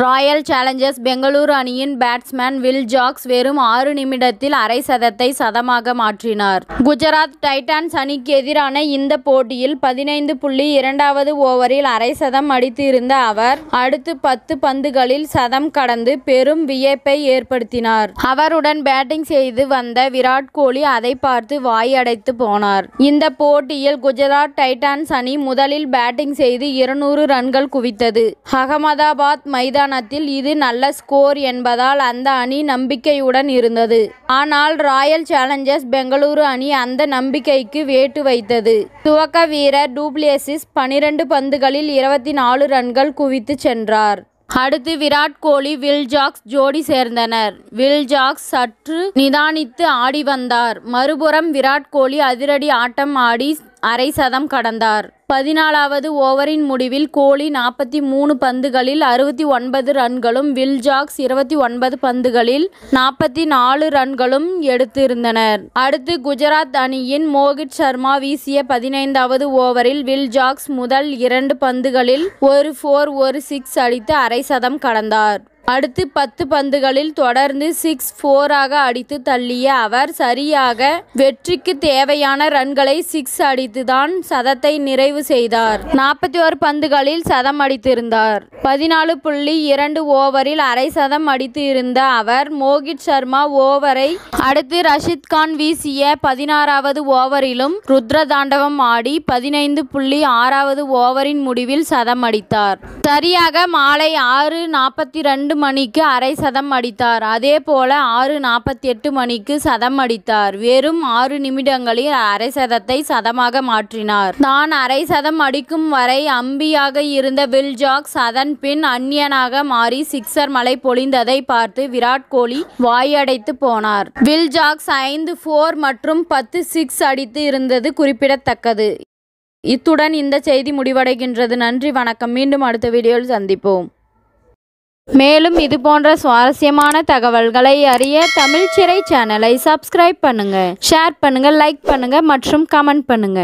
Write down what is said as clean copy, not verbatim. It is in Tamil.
ராயல் சேலஞ்சர்ஸ் பெங்களூரு அணியின் பேட்ஸ்மேன் வில் ஜாக்ஸ் வெறும் 6 நிமிடத்தில் அரை சதத்தை சதமாக மாற்றினார். குஜராத் டைட்டன்ஸ் அணிக்கு எதிரான இந்த போட்டியில் 15.2வது ஓவரில் அரை சதம் அடித்து இருந்த அவர் அடுத்து 10 பந்துகளில் சதம் கடந்து பெரும் வியப்பை ஏற்படுத்தினார். அவருடன் பேட்டிங் செய்து வந்த விராட் கோலி அதை பார்த்து வாயடைத்து போனார். இந்த போட்டியில் குஜராத் டைட்டன்ஸ் அணி முதலில் பேட்டிங் செய்து 200 ரன்கள் குவித்தது. அகமதாபாத் மைதானத்தில் இது நல்ல ஸ்கோர் என்பதால் அந்த அணி நம்பிக்கையுடன் இருந்தது. ஆனால் ராயல் சேலஞ்சர்ஸ் பெங்களூரு அணி அந்த நம்பிக்கைக்கு வேட்டு வைத்தது. துவக்க வீரர் டு பிளெசிஸ் 12 பந்துகளில் 24 ரன்கள் குவித்து சென்றார். அடுத்து விராட் கோலி வில் ஜாக்ஸ் ஜோடி சேர்ந்தனர். வில் ஜாக்ஸ் சற்று நிதானித்து ஆடி வந்தார். மறுபுறம் விராட் கோலி அதிரடி ஆட்டம் ஆடி அரை சதம் கடந்தார். 14வது ஓவரின் முடிவில் கோலி 43 பந்துகளில் 69 ரன்களும் வில் ஜாக்ஸ் 29 பந்துகளில் 44 ரன்களும் எடுத்திருந்தனர். அடுத்து குஜராத் அணியின் மோகித் சர்மா வீசிய 15வது ஓவரில் வில் ஜாக்ஸ் முதல் 2 பந்துகளில் ஒரு 4 ஒரு 6 அடித்து அரை சதம் கடந்தார். அடுத்து 10 பந்துகளில் தொடர்ந்து 6-4 அடித்து தள்ளிய அவர் சரியாக வெற்றிக்கு தேவையான ரன்களை 6 அடித்துதான் சதத்தை நிறைவு செய்தார். 41 பந்துகளில் சதம் அடித்திருந்தார். 14.2 ஓவரில் அரை சதம் அடித்து இருந்த அவர் மோகித் சர்மா ஓவரை அடுத்து ரஷித் கான் வீசிய 16வது ஓவரிலும் ருத்ரதாண்டவம் ஆடி 15.6வது ஓவரின் முடிவில் சதம் அடித்தார். சரியாக மாலை 6:42 மணிக்கு அரை சதம் அடித்தார். அதே போல 6:48 மணிக்கு சதம் அடித்தார். வெறும் 6 நிமிடங்களில் அரை சதத்தை சதமாக மாற்றினார். தான் அரை சதம் அடிக்கும் வரை அம்பியாக இருந்த வில் ஜாக்ஸ் அதன் பின் அந்நியனாக மாறி சிக்ஸர் மழை பொழிந்ததை பார்த்து விராட் கோலி வாயடைத்து போனார். வில் ஜாக்ஸ் 5-4 மற்றும் 10 6 அடித்து இருந்தது குறிப்பிடத்தக்கது. இத்துடன் இந்த செய்தி முடிவடைகின்றது. நன்றி, வணக்கம். மீண்டும் அடுத்த வீடியோவில் சந்திப்போம். மேலும் இது போன்ற சுவாரஸ்யமான தகவல்களை அறிய தமிழ் சிறை சேனலை சப்ஸ்கிரைப் பண்ணுங்க, ஷேர் பண்ணுங்க, லைக் பண்ணுங்க மற்றும் கமெண்ட் பண்ணுங்க.